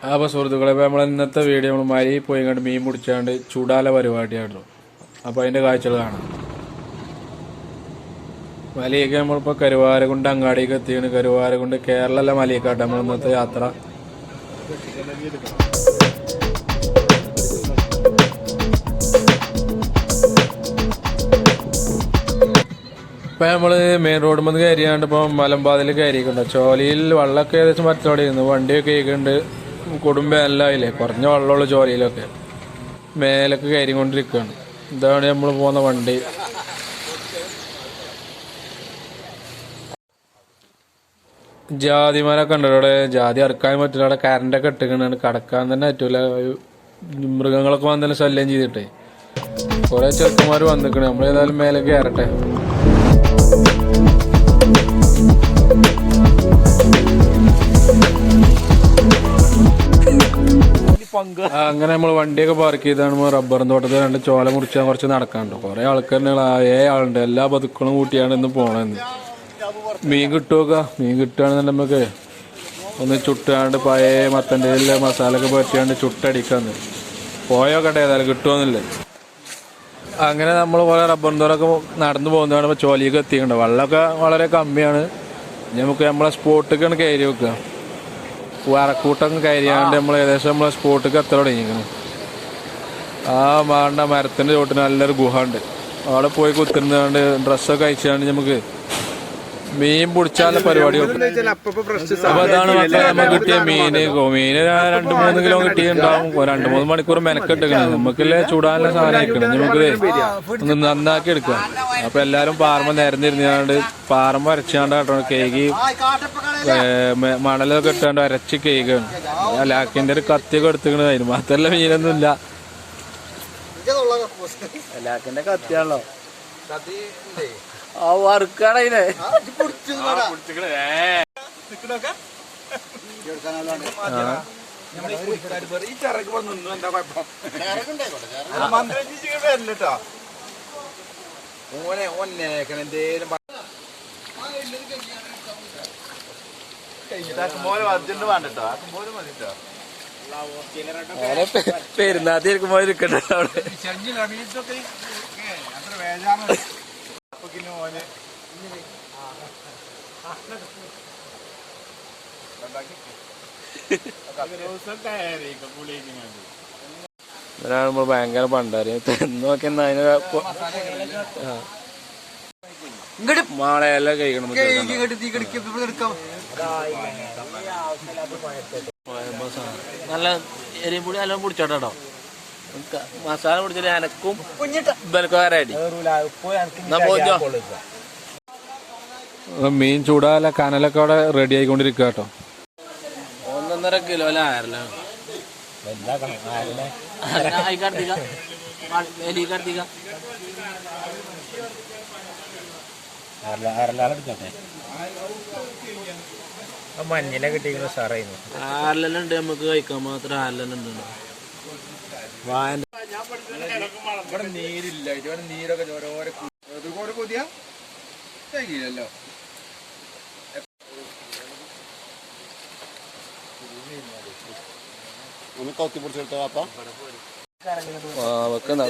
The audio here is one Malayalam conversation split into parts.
അപ്പോൾ സുഹൃത്തുക്കളെ, ഇപ്പോൾ നമ്മൾ ഇന്നത്തെ വീഡിയോ നമ്മൾ മരിയിൽ പോയി കണ്ട് മീൻ പിടിച്ചാണ്ട് ചൂടാല പരിപാടിയാണല്ലോ. അപ്പോൾ അതിൻ്റെ കാഴ്ചകൾ കാണാം. മലയൊക്കെ നമ്മളിപ്പോൾ കരുവാരകുണ്ട് അങ്ങാടിക്ക് എത്തിയാണ്. കരുവാരകുണ്ട് കേരളമല്ല മലയൊക്കെയാട്ടെ നമ്മൾ ഇന്നത്തെ യാത്ര. ഇപ്പം നമ്മൾ മെയിൻ റോഡ് മുതൽ കയറിയാണ്ട് ഇപ്പോൾ മലമ്പാതിൽ കയറിയിട്ടുണ്ട്. ചോലയിൽ വെള്ളമൊക്കെ ഏകദേശം മറ്റോടെയിരുന്നു. വണ്ടിയൊക്കെ കേൾക്കുന്നുണ്ട്. കൊടുമ്പെല്ലാം ഇല്ലേ, കുറഞ്ഞ വെള്ളമുള്ള ചോലയിലൊക്കെ മേലൊക്കെ കയറിക്കൊണ്ടിരിക്കുകയാണ്. ഇതാണ് നമ്മൾ പോകുന്ന വണ്ടി. ജാതിമരൊക്കെ ഉണ്ട് ഇവിടെ. ജാതി ഇറക്കാൻ പറ്റില്ല. അവിടെ കറണ്ടൊക്കെ ഇട്ടിക്കണാണ്. കടക്കാൻ തന്നെ പറ്റൂല. മൃഗങ്ങളൊക്കെ വന്നാലും ശല്യം ചെയ്തിട്ടേ കുറേ ചെറുക്കന്മാർ വന്നിക്കണേ. നമ്മളേതായാലും മേലെ കയറട്ടെ. അങ്ങനെ നമ്മൾ വണ്ടിയൊക്കെ പാർക്ക് ചെയ്താണ് റബ്ബറും തോട്ടത്തിൽ രണ്ട് ചോല മുറിച്ചാൽ കുറച്ച് നടക്കാണ്ട്. കുറെ ആൾക്കാരുണ്ട്, 7 ആളുണ്ട്. എല്ലാ ബതുക്കളും കൂട്ടിയാണ് ഇന്ന് പോണെന്ന്. മീൻ കിട്ടുമൊക്കെ. മീൻ കിട്ടുകയാണെന്നുണ്ടെങ്കിൽ നമുക്ക് ഒന്ന് ചുട്ടാണ്ട് പഴയ മത്തൻ്റെ മസാല ഒക്കെ പറ്റിയാണ്ട് ചുട്ടടിക്കാന്ന് പോയോക്കട്ടെ, ഏതായാലും കിട്ടുമെന്നില്ല. അങ്ങനെ നമ്മൾ കുറെ റബ്ബറും തോറൊക്കെ നടന്നു പോകുന്നതാണ്. ഇപ്പോൾ ചോലിയൊക്കെ എത്തിയിട്ടുണ്ട്. വെള്ളമൊക്കെ വളരെ കമ്മിയാണ്. നമുക്ക് നമ്മളെ സ്പോട്ടിലേക്കാണ് കയറി വെക്കുക. വറക്കൂട്ടൊക്കെ കയറിയാണ്ട് നമ്മൾ ഏകദേശം നമ്മളെ സ്പോട്ടിലേക്ക് എത്ര തുടങ്ങിയിരിക്കണം. ആ വേണ്ട മരത്തിൻ്റെ ചോട്ടിന് നല്ലൊരു ഗുഹ ഉണ്ട്. അവിടെ പോയി കുത്തിരുന്നാണ്ട് ഡ്രസ്സൊക്കെ അയച്ചാണ്ട് നമുക്ക് മീൻ പിടിച്ചാലുള്ള പരിപാടി വെക്കും. അപ്പോൾ അതാണ് മക്കളെ നമുക്ക് കിട്ടിയ മീന്. 2-3 കിലോ കിട്ടിയിട്ടുണ്ടാവും. 2-3 മണിക്കൂർ മെനക്കെട്ടിക്കണം. നമുക്കല്ലേ ചൂടാനുള്ള സാധനം അയക്കണം. നമുക്ക് ഒന്ന് നന്നാക്കി എടുക്കാം. അപ്പോൾ എല്ലാവരും പാറമ്പ നിരന്നിരുന്നാണ്ട് പാറമ്പ അരച്ചാണ്ട് കേട്ടോ കേക്ക് മണലൊക്കെ ഇട്ടാണ്ട് അരച്ച് കേക്കാണ്. ലാക്കിൻ്റെ ഒരു കത്തിയൊക്കെ എടുത്തിക്കണത്. അതിന് മാത്രമല്ല മീനൊന്നും ഇല്ല. ലാക്കിൻ്റെ കത്തിയാണല്ലോ വറുക്കാണതിനെ. പെരുന്നാത്തി ഇരിക്കുമ്പോ ഇരിക്കട്ടെ അവിടെ. ഭയങ്കര പണ്ടാര് നോക്കിയെന്നാ അതിന് മാളയെല്ലാം കഴിക്കണം. നല്ല എരിയും പൊടി നല്ല പിടിച്ചോട്ടോ. മസാല പിടിച്ചിട്ട് എനക്കും ബലക്കാരായിട്ട് മീൻ ചൂടാല കനലൊക്കെ അവിടെ റെഡി ആയിക്കൊണ്ടിരിക്കുക കേട്ടോ. 1.5 കിലോ അല്ല മഞ്ഞിനെ കിട്ടിയിരിക്കുന്ന സാറായിരുന്നു. 6 ഉണ്ട് നമുക്ക് കഴിക്കാൻ മാത്രം. 6 ഉണ്ട്. നീരില്ല. ഇതുവരെ നീരൊക്കെ ഓരോരോ കൊതിയാ കഴിയില്ലല്ലോ.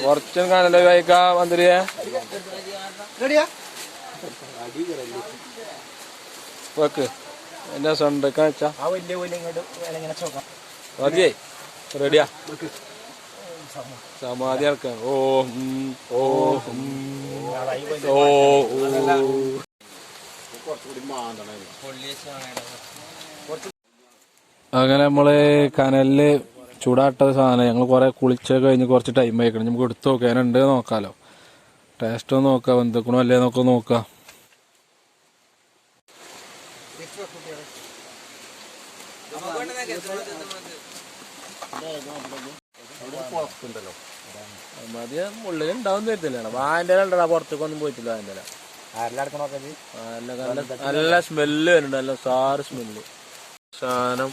കുറച്ചും കാണല്ലോ കഴിക്കാ മന്ത്രിയെ വെക്ക്. എന്റെ സ്വന്തക്കാ വെച്ചാ മതിയേ. റെഡിയാ സമാധി ആൾക്കാർ. അങ്ങനെ നമ്മള് കനലില് ചൂടാട്ട സാധനം ഞങ്ങൾ കുറെ കുളിച്ചൊക്കെ കഴിഞ്ഞ് കുറച്ച് ടൈം ആയിക്കണം. നമുക്ക് എടുത്ത് നോക്കാനുണ്ട് നോക്കാലോ. ടേസ്റ്റ് ഒന്ന് നോക്കാം, എന്തൊക്കെയാണോ അല്ലേ നോക്കാം. മതി ഉള്ളിൽ ഉണ്ടാവും തരത്തില്ലാണ്. വാൻ്റെ ഉണ്ടോ പുറത്തേക്കൊന്നും പോയിട്ടില്ല. വാൻ്റെ നല്ല സ്മെല്ല് വരുന്നുണ്ട്. നല്ല സാറ് സ്മെല്ല് സാധനം.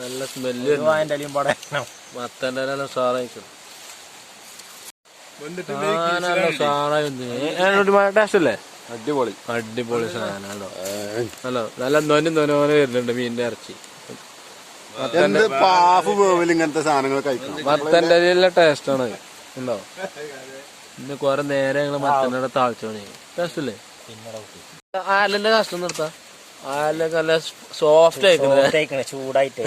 നല്ല സ്മെല്ല് മത്തൻ്റെ നല്ല സാറായിക്കണം. നല്ല സാറായി ടേസ്റ്റ് അല്ലേ? അടിപൊളി. സാധനം നല്ല നൊനെ വരുന്നുണ്ട് മീനിന്റെ ഇറച്ചി. എന്ത് പാഫ് വേവിൽ ഇങ്ങനത്തെ സാധനങ്ങൾ കഴിക്കണം. മത്തന്റെ നല്ല ടേസ്റ്റ് ആണ് ഉണ്ടോ. ഇന്ന് കൊറേ നേരെ ഞങ്ങള് മത്തന്റെ താഴ്ചയാണ് ടേസ്റ്റ് അല്ലേ. ആലിന്റെ കഷ്ടം നിർത്താ. ആലൊക്കെ നല്ല സോഫ്റ്റ് ആയിക്കണേ ചൂടായിട്ട്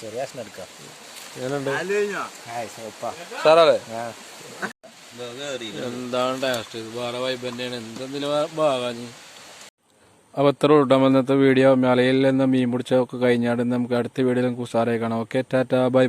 ചെറിയ എടുക്കാം. എന്താണ് ടേസ്റ്റ് വേറെ വൈബ് തന്നെയാണ്. എന്തെങ്കിലും ഭാഗാഞ്ഞ്. അപ്പോൾ ഇത്ര ഉള്ളൂ ഇന്നത്തെ വീഡിയോ. മലയിൽ നിന്ന് മീൻ പിടിച്ചൊക്കെ കഴിഞ്ഞാൽ നമുക്ക് അടുത്ത വീഡിയോയിലും കുസാറായി കാണാം. Okay tata bye.